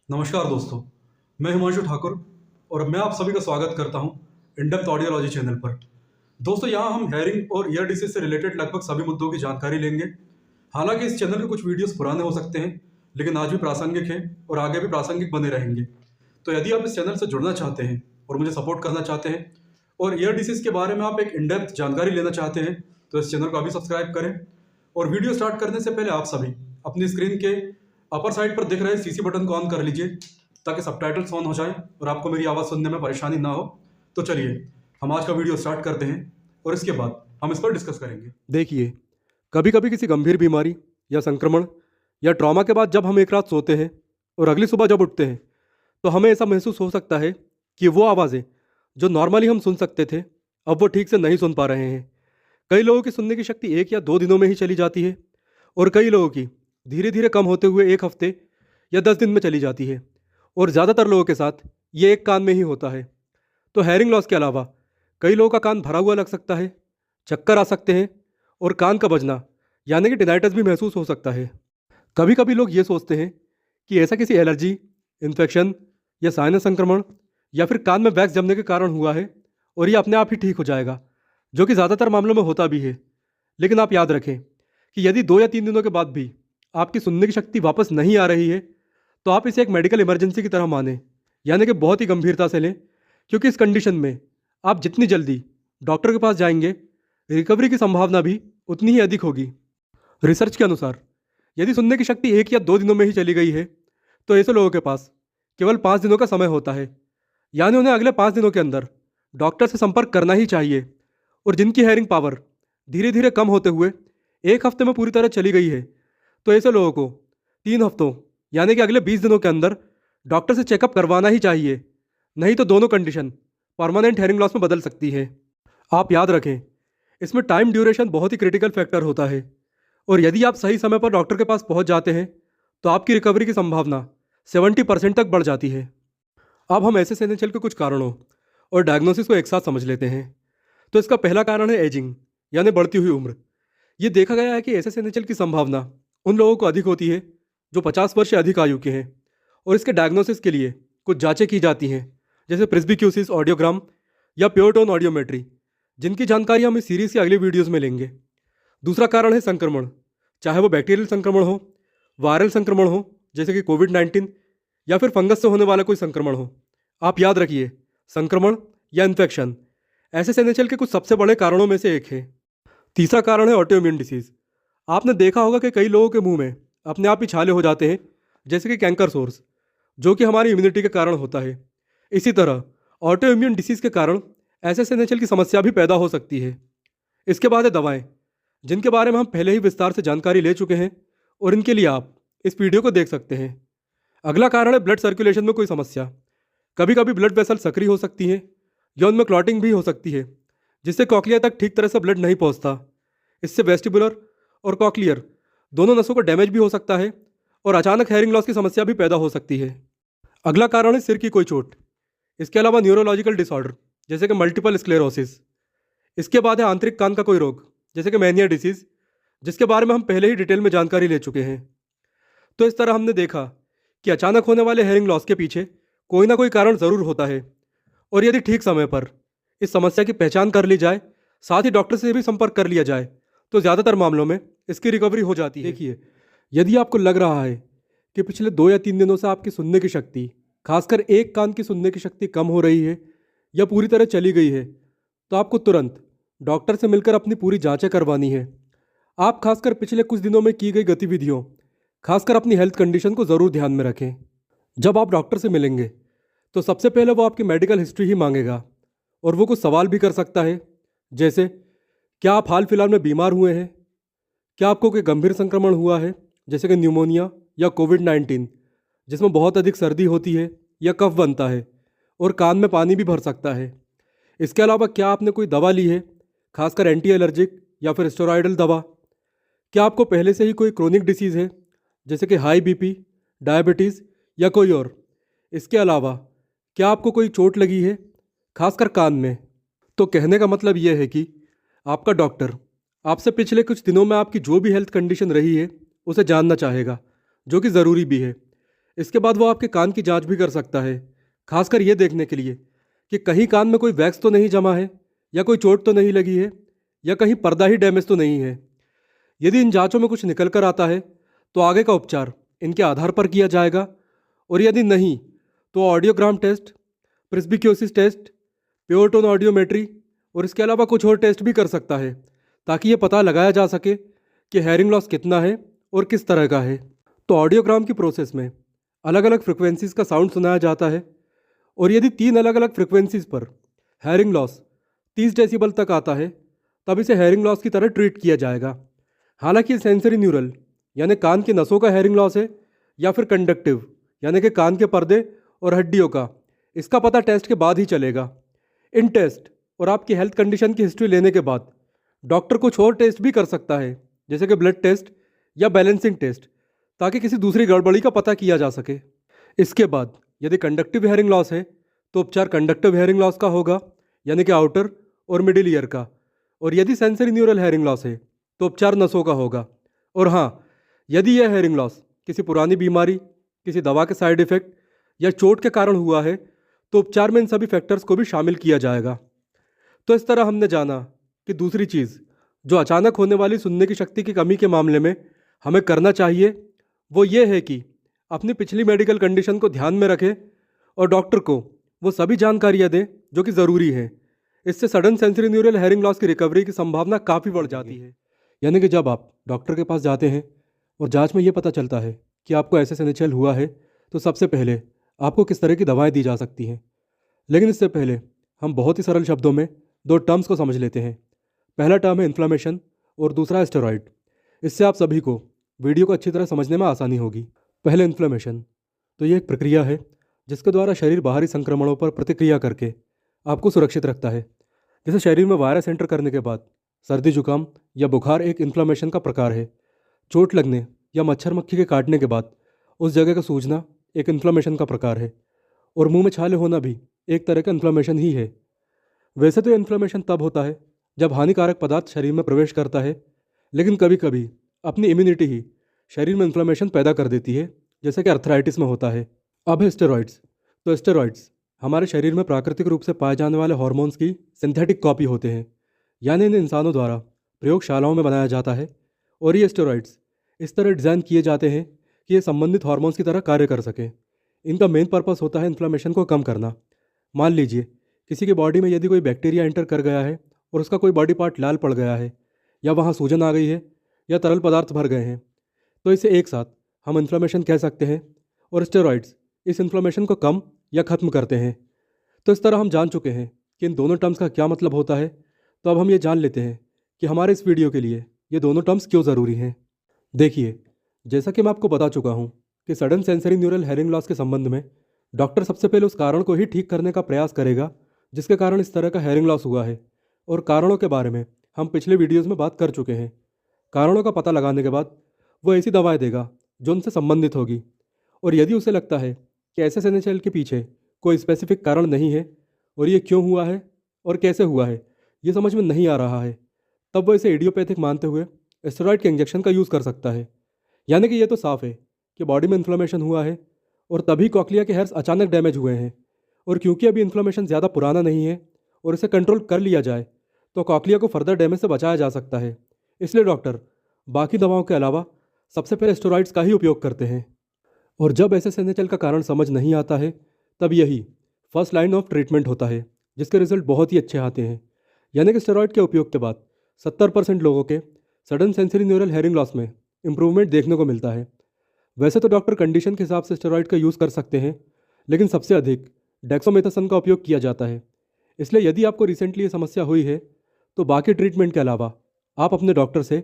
नमस्कार दोस्तों, मैं हिमांशु ठाकुर और मैं आप सभी का स्वागत करता हूं इन डेप्थ ऑडियोलॉजी चैनल पर। दोस्तों, यहां हम हेयरिंग और ईयर डिसीज से रिलेटेड लगभग सभी मुद्दों की जानकारी लेंगे। हालांकि इस चैनल के कुछ वीडियोस पुराने हो सकते हैं, लेकिन आज भी प्रासंगिक हैं और आगे भी प्रासंगिक बने रहेंगे। तो यदि आप इस चैनल से जुड़ना चाहते हैं और मुझे सपोर्ट करना चाहते हैं और ईयर डिसीज के बारे में आप एक इन डेप्थ जानकारी लेना चाहते हैं, तो इस चैनल को अभी सब्सक्राइब करें। और वीडियो स्टार्ट करने से पहले आप सभी अपनी स्क्रीन के अपर साइड पर दिख रहे सीसी बटन को ऑन कर लीजिए, ताकि सबटाइटल्स ऑन हो जाए और आपको मेरी आवाज़ सुनने में परेशानी ना हो। तो चलिए हम आज का वीडियो स्टार्ट करते हैं और इसके बाद हम इस पर डिस्कस करेंगे। देखिए, कभी कभी किसी गंभीर बीमारी या संक्रमण या ट्रॉमा के बाद जब हम एक रात सोते हैं और अगली सुबह जब उठते हैं, तो हमें ऐसा महसूस हो सकता है कि वो आवाज़ें जो नॉर्मली हम सुन सकते थे, अब वो ठीक से नहीं सुन पा रहे हैं। कई लोगों की सुनने की शक्ति 1 या 2 दिनों में ही चली जाती है, और कई लोगों की धीरे धीरे कम होते हुए 1 हफ्ते या 10 दिन में चली जाती है, और ज़्यादातर लोगों के साथ ये एक कान में ही होता है। तो हेयरिंग लॉस के अलावा कई लोगों का कान भरा हुआ लग सकता है, चक्कर आ सकते हैं, और कान का बजना यानी कि टिनाइटस भी महसूस हो सकता है। कभी कभी लोग ये सोचते हैं कि ऐसा किसी एलर्जी, इन्फेक्शन या साइनस संक्रमण या फिर कान में वैक्स जमने के कारण हुआ है और ये अपने आप ही ठीक हो जाएगा, जो कि ज़्यादातर मामलों में होता भी है। लेकिन आप याद रखें कि यदि 2 या 3 दिनों के बाद भी आपकी सुनने की शक्ति वापस नहीं आ रही है, तो आप इसे एक मेडिकल इमरजेंसी की तरह मानें, यानी कि बहुत ही गंभीरता से लें, क्योंकि इस कंडीशन में आप जितनी जल्दी डॉक्टर के पास जाएंगे, रिकवरी की संभावना भी उतनी ही अधिक होगी। रिसर्च के अनुसार यदि सुनने की शक्ति 1 या 2 दिनों में ही चली गई है, तो ऐसे लोगों के पास केवल 5 दिनों का समय होता है, यानी उन्हें अगले 5 दिनों के अंदर डॉक्टर से संपर्क करना ही चाहिए। और जिनकी हेयरिंग पावर धीरे धीरे कम होते हुए 1 हफ्ते में पूरी तरह चली गई है, तो ऐसे लोगों को 3 हफ्तों यानी कि अगले 20 दिनों के अंदर डॉक्टर से चेकअप करवाना ही चाहिए। नहीं तो दोनों कंडीशन परमानेंट हेयरिंग लॉस में बदल सकती है। आप याद रखें, इसमें टाइम ड्यूरेशन बहुत ही क्रिटिकल फैक्टर होता है, और यदि आप सही समय पर डॉक्टर के पास पहुंच जाते हैं, तो आपकी रिकवरी की संभावना 70% तक बढ़ जाती है। अब हम ऐसे सेनेचल के कुछ कारणों और डायग्नोसिस को एक साथ समझ लेते हैं। तो इसका पहला कारण है एजिंग, यानी बढ़ती हुई उम्र। ये देखा गया है कि ऐसे सेनेचल की संभावना उन लोगों को अधिक होती है जो 50 वर्ष से अधिक आयु के हैं, और इसके डायग्नोसिस के लिए कुछ जांचें की जाती हैं, जैसे प्रेस्बिक्यूसिस ऑडियोग्राम या प्योर टोन ऑडियोमेट्री, जिनकी जानकारी हम इस सीरीज़ के अगले वीडियोज़ में लेंगे। दूसरा कारण है संक्रमण, चाहे वो बैक्टीरियल संक्रमण हो, वायरल संक्रमण हो जैसे कि कोविड-19, या फिर फंगस से होने वाला कोई संक्रमण हो। आप याद रखिए, संक्रमण या इन्फेक्शन ऐसे सेनेचल के कुछ सबसे बड़े कारणों में से एक है। तीसरा कारण है ऑटोइम्यून डिसीज। आपने देखा होगा कि कई लोगों के मुंह में अपने आप ही छाले हो जाते हैं, जैसे कि कैंकर सोर्स, जो कि हमारी इम्यूनिटी के कारण होता है। इसी तरह ऑटोइम्यून डिसीज के कारण ऐसे सेनेचल की समस्या भी पैदा हो सकती है। इसके बाद है दवाएं, जिनके बारे में हम पहले ही विस्तार से जानकारी ले चुके हैं, और इनके लिए आप इस वीडियो को देख सकते हैं। अगला कारण है ब्लड सर्कुलेशन में कोई समस्या। कभी कभी ब्लड वेसल सक्रिय हो सकती हैं या उनमें क्लॉटिंग भी हो सकती है, जिससे कॉकलिया तक ठीक तरह से ब्लड नहीं पहुंचता। इससे वेस्टिबुलर और कॉकलियर दोनों नसों को डैमेज भी हो सकता है, और अचानक हेयरिंग लॉस की समस्या भी पैदा हो सकती है। अगला कारण है सिर की कोई चोट। इसके अलावा न्यूरोलॉजिकल डिसऑर्डर जैसे कि मल्टीपल स्क्लेरोसिस। इसके बाद है आंतरिक कान का कोई रोग जैसे कि मैनिया डिसीज, जिसके बारे में हम पहले ही डिटेल में जानकारी ले चुके हैं। तो इस तरह हमने देखा कि अचानक होने वाले हेयरिंग लॉस के पीछे कोई ना कोई कारण ज़रूर होता है, और यदि ठीक समय पर इस समस्या की पहचान कर ली जाए, साथ ही डॉक्टर से भी संपर्क कर लिया जाए, तो ज़्यादातर मामलों में इसकी रिकवरी हो जाती है। देखिए, यदि आपको लग रहा है कि पिछले 2 या 3 दिनों से आपकी सुनने की शक्ति, खासकर एक कान की सुनने की शक्ति कम हो रही है या पूरी तरह चली गई है, तो आपको तुरंत डॉक्टर से मिलकर अपनी पूरी जांचें करवानी है। आप खासकर पिछले कुछ दिनों में की गई गतिविधियों, खासकर अपनी हेल्थ कंडीशन को ज़रूर ध्यान में रखें। जब आप डॉक्टर से मिलेंगे, तो सबसे पहले वो आपकी मेडिकल हिस्ट्री ही मांगेगा, और वो कुछ सवाल भी कर सकता है, जैसे क्या आप हाल फिलहाल में बीमार हुए हैं, क्या आपको कोई गंभीर संक्रमण हुआ है जैसे कि न्यूमोनिया या कोविड-19, जिसमें बहुत अधिक सर्दी होती है या कफ बनता है, और कान में पानी भी भर सकता है। इसके अलावा क्या आपने कोई दवा ली है, खासकर एंटी एलर्जिक या फिर स्टेरॉयडल दवा? क्या आपको पहले से ही कोई क्रोनिक डिसीज़ है जैसे कि हाई बीपी, डायबिटीज़ या कोई और? इसके अलावा क्या आपको कोई चोट लगी है, खासकर कान में? तो कहने का मतलब यह है कि आपका डॉक्टर आपसे पिछले कुछ दिनों में आपकी जो भी हेल्थ कंडीशन रही है उसे जानना चाहेगा, जो कि ज़रूरी भी है। इसके बाद वो आपके कान की जांच भी कर सकता है, खासकर ये देखने के लिए कि कहीं कान में कोई वैक्स तो नहीं जमा है, या कोई चोट तो नहीं लगी है, या कहीं पर्दा ही डैमेज तो नहीं है। यदि इन जांचों में कुछ निकल कर आता है तो आगे का उपचार इनके आधार पर किया जाएगा, और यदि नहीं तो audiogram test, presbycusis test, pure tone audiometry और इसके अलावा कुछ और टेस्ट भी कर सकता है, ताकि ये पता लगाया जा सके कि हेयरिंग लॉस कितना है और किस तरह का है। तो ऑडियोग्राम की प्रोसेस में अलग अलग फ्रिक्वेंसीज का साउंड सुनाया जाता है, और यदि 3 अलग अलग फ्रिक्वेंसीज पर हेयरिंग लॉस 30 डेसिबल तक आता है तब इसे हेयरिंग लॉस की तरह ट्रीट किया जाएगा। हालांकि सेंसरी न्यूरल यानी कान की नसों का हेयरिंग लॉस है या फिर कंडक्टिव यानी कि कान के पर्दे और हड्डियों का, इसका पता टेस्ट के बाद ही चलेगा। इन टेस्ट और आपकी हेल्थ कंडीशन की हिस्ट्री लेने के बाद डॉक्टर कुछ और टेस्ट भी कर सकता है, जैसे कि ब्लड टेस्ट या बैलेंसिंग टेस्ट, ताकि किसी दूसरी गड़बड़ी का पता किया जा सके। इसके बाद यदि कंडक्टिव हेयरिंग लॉस है तो उपचार कंडक्टिव हेयरिंग लॉस का होगा, यानी कि आउटर और मिडिल ईयर का। और यदि सेंसरी न्यूरल हेयरिंग लॉस है तो उपचार नसों का होगा। और हाँ, यदि यह हेयरिंग लॉस किसी पुरानी बीमारी, किसी दवा के साइड इफेक्ट या चोट के कारण हुआ है तो उपचार में इन सभी फैक्टर्स को भी शामिल किया जाएगा। तो इस तरह हमने जाना कि दूसरी चीज़ जो अचानक होने वाली सुनने की शक्ति की कमी के मामले में हमें करना चाहिए वो ये है कि अपनी पिछली मेडिकल कंडीशन को ध्यान में रखें और डॉक्टर को वो सभी जानकारियाँ दें जो कि ज़रूरी है। इससे sudden sensory neural hearing loss की रिकवरी की संभावना काफ़ी बढ़ जाती है। यानी कि जब आप डॉक्टर के पास जाते हैं और जांच में ये पता चलता है कि आपको SSNHL हुआ है तो सबसे पहले आपको किस तरह की दवाएं दी जा सकती हैं। लेकिन इससे पहले हम बहुत ही सरल शब्दों में 2 टर्म्स को समझ लेते हैं। पहला टर्म है इन्फ्लेमेशन और दूसरा है स्टेरॉइड। इससे आप सभी को वीडियो को अच्छी तरह समझने में आसानी होगी। पहले इन्फ्लेमेशन, तो ये एक प्रक्रिया है जिसके द्वारा शरीर बाहरी संक्रमणों पर प्रतिक्रिया करके आपको सुरक्षित रखता है। जैसे शरीर में वायरस एंटर करने के बाद सर्दी जुकाम या बुखार एक इन्फ्लेमेशन का प्रकार है। चोट लगने या मच्छर मक्खी के काटने के बाद उस जगह का सूजना एक इन्फ्लेमेशन का प्रकार है। और मुंह में छाले होना भी एक तरह का इन्फ्लेमेशन ही है। वैसे तो इन्फ्लेमेशन तब होता है जब हानिकारक पदार्थ शरीर में प्रवेश करता है, लेकिन कभी कभी अपनी इम्यूनिटी ही शरीर में इन्फ्लेमेशन पैदा कर देती है, जैसे कि अर्थराइटिस में होता है। अब है स्टेरॉइड्स। तो स्टेरॉइड्स हमारे शरीर में प्राकृतिक रूप से पाए जाने वाले हार्मोन्स की सिंथेटिक कॉपी होते हैं, यानी इन्हें इंसानों द्वारा प्रयोगशालाओं में बनाया जाता है। और ये स्टेरॉइड्स इस तरह डिज़ाइन किए जाते हैं कि ये संबंधित हार्मोन्स की तरह कार्य कर सकें। इनका मेन पर्पस होता है इन्फ्लेमेशन को कम करना। मान लीजिए किसी की बॉडी में यदि कोई बैक्टीरिया एंटर कर गया है और उसका कोई बॉडी पार्ट लाल पड़ गया है, या वहाँ सूजन आ गई है, या तरल पदार्थ भर गए हैं, तो इसे एक साथ हम इन्फ्लेमेशन कह सकते हैं। और स्टेरॉइड्स इस इन्फ्लेमेशन को कम या ख़त्म करते हैं। तो इस तरह हम जान चुके हैं कि इन दोनों टर्म्स का क्या मतलब होता है। तो अब हम ये जान लेते हैं कि हमारे इस वीडियो के लिए ये दोनों टर्म्स क्यों ज़रूरी हैं। देखिए, जैसा कि मैं आपको बता चुका हूँ कि sudden sensory neural hearing loss के संबंध में डॉक्टर सबसे पहले उस कारण को ही ठीक करने का प्रयास करेगा जिसके कारण इस तरह का हेयरिंग लॉस हुआ है। और कारणों के बारे में हम पिछले वीडियोज़ में बात कर चुके हैं। कारणों का पता लगाने के बाद वो ऐसी दवाएं देगा जो उनसे संबंधित होगी। और यदि उसे लगता है कि SSNHL के पीछे कोई स्पेसिफिक कारण नहीं है और ये क्यों हुआ है और कैसे हुआ है ये समझ में नहीं आ रहा है, तब वो इसे इडियोपैथिक मानते हुए स्टेरॉइड के इंजेक्शन का यूज़ कर सकता है। यानी कि ये तो साफ है कि बॉडी में इन्फ्लेमेशन हुआ है और तभी कॉक्लिया के हेयर्स अचानक डैमेज हुए हैं। और क्योंकि अभी इन्फ्लेमेशन ज़्यादा पुराना नहीं है और इसे कंट्रोल कर लिया जाए तो कॉक्लिया को फर्दर डैमेज से बचाया जा सकता है। इसलिए डॉक्टर बाकी दवाओं के अलावा सबसे पहले स्टेरॉइड्स का ही उपयोग करते हैं। और जब SSNHL का कारण समझ नहीं आता है तब यही फर्स्ट लाइन ऑफ ट्रीटमेंट होता है, जिसके रिजल्ट बहुत ही अच्छे आते हैं। यानी कि स्टेरॉइड के उपयोग के बाद 70% लोगों के sudden sensory neural hearing loss में इंप्रूवमेंट देखने को मिलता है। वैसे तो डॉक्टर कंडीशन के हिसाब से स्टेरॉइड का यूज़ कर सकते हैं, लेकिन सबसे अधिक डेक्सामेथासोन का उपयोग किया जाता है। इसलिए यदि आपको रिसेंटली ये समस्या हुई है तो बाकी ट्रीटमेंट के अलावा आप अपने डॉक्टर से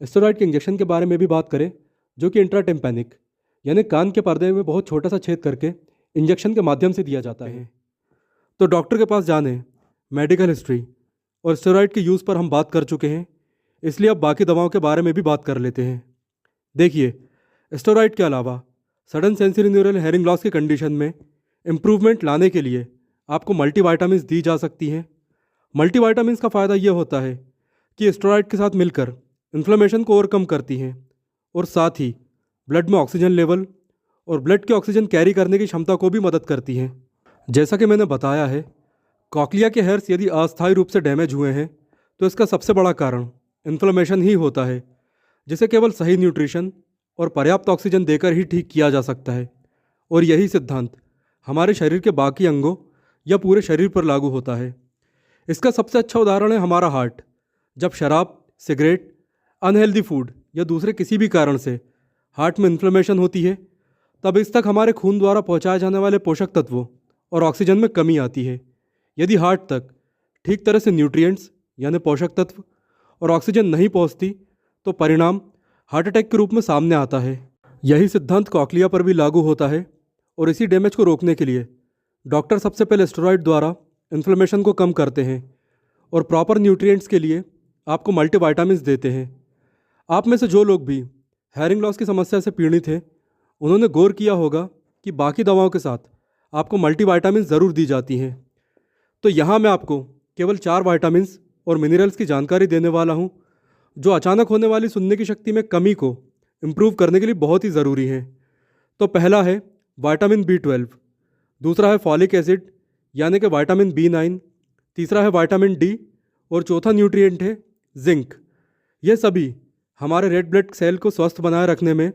स्टेरॉइड के इंजेक्शन के बारे में भी बात करें, जो कि इंट्राटिम्पैनिक यानी कान के पर्दे में बहुत छोटा सा छेद करके इंजेक्शन के माध्यम से दिया जाता है। तो डॉक्टर के पास जाने, मेडिकल हिस्ट्री और स्टेरॉइड के यूज़ पर हम बात कर चुके हैं, इसलिए अब बाकी दवाओं के बारे में भी बात कर लेते हैं। देखिए, स्टेरॉइड के अलावा sudden sensory neural hearing loss की कंडीशन में इम्प्रूवमेंट लाने के लिए आपको मल्टीविटामिन्स दी जा सकती हैं। मल्टीविटामिन्स का फ़ायदा ये होता है कि स्टेरॉइड के साथ मिलकर इन्फ्लेमेशन को ओवरकम करती हैं और साथ ही ब्लड में ऑक्सीजन लेवल और ब्लड की ऑक्सीजन कैरी करने की क्षमता को भी मदद करती हैं। जैसा कि मैंने बताया है, कॉक्लिया के हेयर्स यदि अस्थायी रूप से डैमेज हुए हैं तो इसका सबसे बड़ा कारण इन्फ्लेमेशन ही होता है, जिसे केवल सही न्यूट्रिशन और पर्याप्त ऑक्सीजन देकर ही ठीक किया जा सकता है। और यही सिद्धांत हमारे शरीर के बाकी अंगों या पूरे शरीर पर लागू होता है। इसका सबसे अच्छा उदाहरण है हमारा हार्ट। जब शराब, सिगरेट, अनहेल्दी फूड या दूसरे किसी भी कारण से हार्ट में इन्फ्लेमेशन होती है, तब इस तक हमारे खून द्वारा पहुंचाए जाने वाले पोषक तत्वों और ऑक्सीजन में कमी आती है। यदि हार्ट तक ठीक तरह से न्यूट्रिएंट्स यानी पोषक तत्व और ऑक्सीजन नहीं पहुंचती तो परिणाम हार्ट अटैक के रूप में सामने आता है। यही सिद्धांत कॉक्लिया पर भी लागू होता है और इसी डैमेज को रोकने के लिए डॉक्टर सबसे पहले स्टेरॉइड द्वारा इन्फ्लेमेशन को कम करते हैं और प्रॉपर न्यूट्रिएंट्स के लिए आपको मल्टीविटामिन्स देते हैं। आप में से जो लोग भी हेयरिंग लॉस की समस्या से पीड़ित हैं, उन्होंने गौर किया होगा कि बाकी दवाओं के साथ आपको मल्टीविटामिन्स ज़रूर दी जाती हैं। तो यहाँ मैं आपको केवल 4 विटामिन्स और मिनरल्स की जानकारी देने वाला हूँ, जो अचानक होने वाली सुनने की शक्ति में कमी को इम्प्रूव करने के लिए बहुत ही ज़रूरी हैं। तो पहला है विटामिन B12, दूसरा है फॉलिक एसिड यानी कि विटामिन B9, तीसरा है विटामिन D और चौथा न्यूट्रिएंट है जिंक। ये सभी हमारे रेड ब्लड सेल को स्वस्थ बनाए रखने में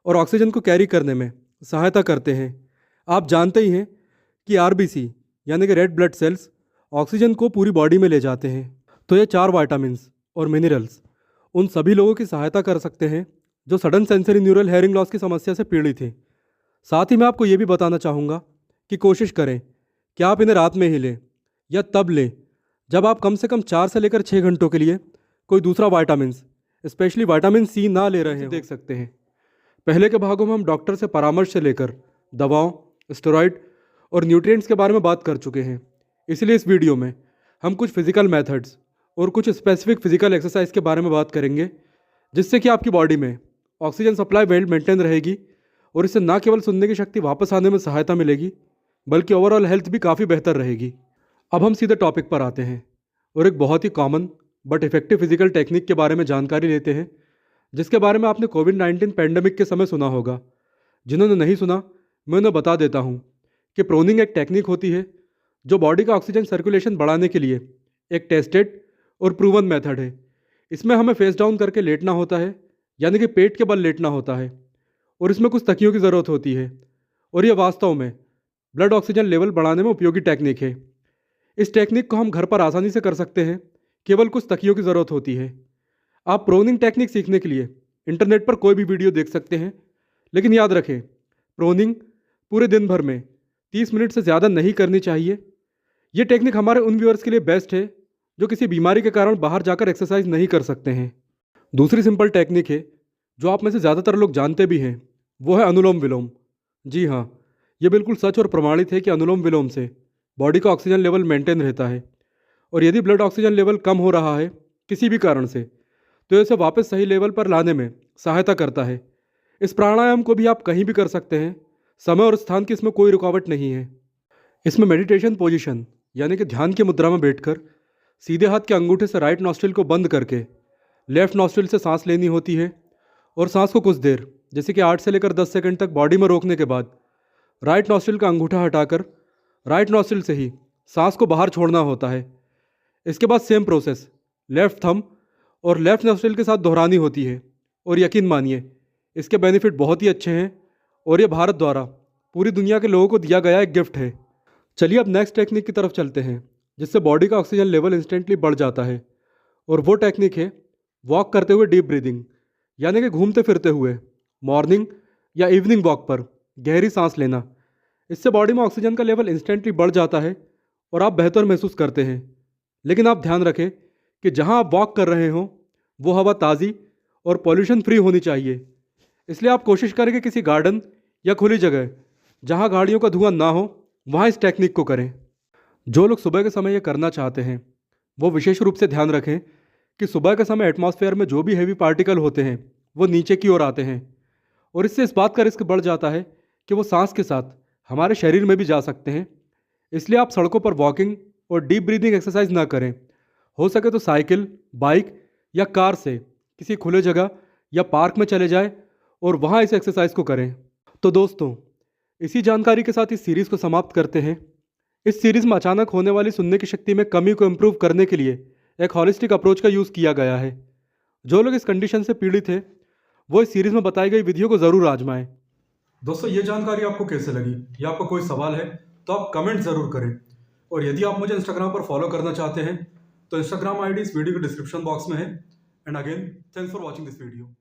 और ऑक्सीजन को कैरी करने में सहायता करते हैं। आप जानते ही हैं कि RBC यानी कि रेड ब्लड सेल्स ऑक्सीजन को पूरी बॉडी में ले जाते हैं। तो ये 4 विटामिन्स और मिनरल्स उन सभी लोगों की सहायता कर सकते हैं जो sudden sensory neural hearing loss की समस्या से पीड़ित हैं। साथ ही मैं आपको ये भी बताना चाहूँगा कि कोशिश करें कि आप इन्हें रात में ही लें या तब लें जब आप कम से कम 4 से लेकर 6 घंटों के लिए कोई दूसरा विटामिन्स, स्पेशली विटामिन C ना ले रहे हैं। देख सकते हैं, पहले के भागों में हम डॉक्टर से परामर्श से लेकर दवाओं, स्टेरॉइड और न्यूट्रिएंट्स के बारे में बात कर चुके हैं। इसलिए इस वीडियो में हम कुछ फिजिकल मेथड्स और कुछ स्पेसिफिक फिजिकल एक्सरसाइज के बारे में बात करेंगे, जिससे कि आपकी बॉडी में ऑक्सीजन सप्लाई वेल मेंटेन रहेगी और इससे ना केवल सुनने की शक्ति वापस आने में सहायता मिलेगी, बल्कि ओवरऑल हेल्थ भी काफ़ी बेहतर रहेगी। अब हम सीधे टॉपिक पर आते हैं और एक बहुत ही common but effective physical technique के बारे में जानकारी लेते हैं, जिसके बारे में आपने कोविड-19 पैंडेमिक के समय सुना होगा। जिन्होंने नहीं सुना, मैं उन्हें बता देता हूँ कि प्रोनिंग एक टेक्निक होती है जो बॉडी का ऑक्सीजन सर्कुलेशन बढ़ाने के लिए एक टेस्टेड और प्रूवन मेथड है। इसमें हमें फेस डाउन करके लेटना होता है, यानी कि पेट के बल लेटना होता है, और इसमें कुछ तकियों की ज़रूरत होती है। और यह वास्तव में ब्लड ऑक्सीजन लेवल बढ़ाने में उपयोगी टेक्निक है। इस टेक्निक को हम घर पर आसानी से कर सकते हैं, केवल कुछ तकियों की ज़रूरत होती है। आप प्रोनिंग टेक्निक सीखने के लिए इंटरनेट पर कोई भी वीडियो देख सकते हैं, लेकिन याद रखें, प्रोनिंग पूरे दिन भर में 30 मिनट से ज़्यादा नहीं करनी चाहिए। ये टेक्निक हमारे उन व्यूअर्स के लिए बेस्ट है जो किसी बीमारी के कारण बाहर जाकर एक्सरसाइज नहीं कर सकते हैं। दूसरी सिंपल टेक्निक है जो आप में से ज़्यादातर लोग जानते भी हैं, वो है अनुलोम विलोम। जी हाँ, ये बिल्कुल सच और प्रमाणित है कि अनुलोम विलोम से बॉडी का ऑक्सीजन लेवल मेंटेन रहता है, और यदि ब्लड ऑक्सीजन लेवल कम हो रहा है किसी भी कारण से, तो इसे वापस सही लेवल पर लाने में सहायता करता है। इस प्राणायाम को भी आप कहीं भी कर सकते हैं, समय और स्थान की इसमें कोई रुकावट नहीं है। इसमें मेडिटेशन पोजीशन यानी कि ध्यान की मुद्रा में बैठकर सीधे हाथ के अंगूठे से राइट नॉस्ट्रिल को बंद करके लेफ्ट नॉस्ट्रिल से सांस लेनी होती है, और सांस को कुछ देर जैसे कि 8 से लेकर 10 सेकंड तक बॉडी में रोकने के बाद राइट नॉस्ट्रिल का अंगूठा हटाकर राइट नॉस्ट्रिल से ही सांस को बाहर छोड़ना होता है। इसके बाद सेम प्रोसेस लेफ्ट थंब और लेफ्ट नॉस्ट्रिल के साथ दोहरानी होती है, और यकीन मानिए इसके बेनिफिट बहुत ही अच्छे हैं, और ये भारत द्वारा पूरी दुनिया के लोगों को दिया गया एक गिफ्ट है। चलिए अब नेक्स्ट टेक्निक की तरफ चलते हैं, जिससे बॉडी का ऑक्सीजन लेवल इंस्टेंटली बढ़ जाता है, और वो टेक्निक है वॉक करते हुए डीप ब्रीदिंग, यानी कि घूमते फिरते हुए मॉर्निंग या इवनिंग वॉक पर गहरी सांस लेना। इससे बॉडी में ऑक्सीजन का लेवल इंस्टेंटली बढ़ जाता है और आप बेहतर महसूस करते हैं। लेकिन आप ध्यान रखें कि जहां आप वॉक कर रहे हों वो हवा ताज़ी और पॉल्यूशन फ्री होनी चाहिए। इसलिए आप कोशिश करें कि किसी गार्डन या खुली जगह जहां गाड़ियों का धुआं ना हो, वहां इस टेक्निक को करें। जो लोग सुबह के समय ये करना चाहते हैं वो विशेष रूप से ध्यान रखें कि सुबह के समय एटमॉस्फेयर में जो भी हैवी पार्टिकल होते हैं वो नीचे की ओर आते हैं, और इससे इस बात का रिस्क बढ़ जाता है कि वो सांस के साथ हमारे शरीर में भी जा सकते हैं। इसलिए आप सड़कों पर वॉकिंग और डीप ब्रीदिंग एक्सरसाइज ना करें। हो सके तो साइकिल, बाइक या कार से किसी खुले जगह या पार्क में चले जाएं और वहाँ इस एक्सरसाइज को करें। तो दोस्तों, इसी जानकारी के साथ इस सीरीज़ को समाप्त करते हैं। इस सीरीज़ में अचानक होने वाली सुनने की शक्ति में कमी को इम्प्रूव करने के लिए एक हॉलिस्टिक अप्रोच का यूज़ किया गया है। जो लोग इस कंडीशन से पीड़ित हैं वो इस सीरीज़ में बताई गई विधियों को ज़रूर आजमाएं। दोस्तों, ये जानकारी आपको कैसे लगी या आपका कोई सवाल है तो आप कमेंट ज़रूर करें। और यदि आप मुझे इंस्टाग्राम पर फॉलो करना चाहते हैं तो इंस्टाग्राम आईडी इस वीडियो के डिस्क्रिप्शन बॉक्स में है। And again, thanks for watching this video.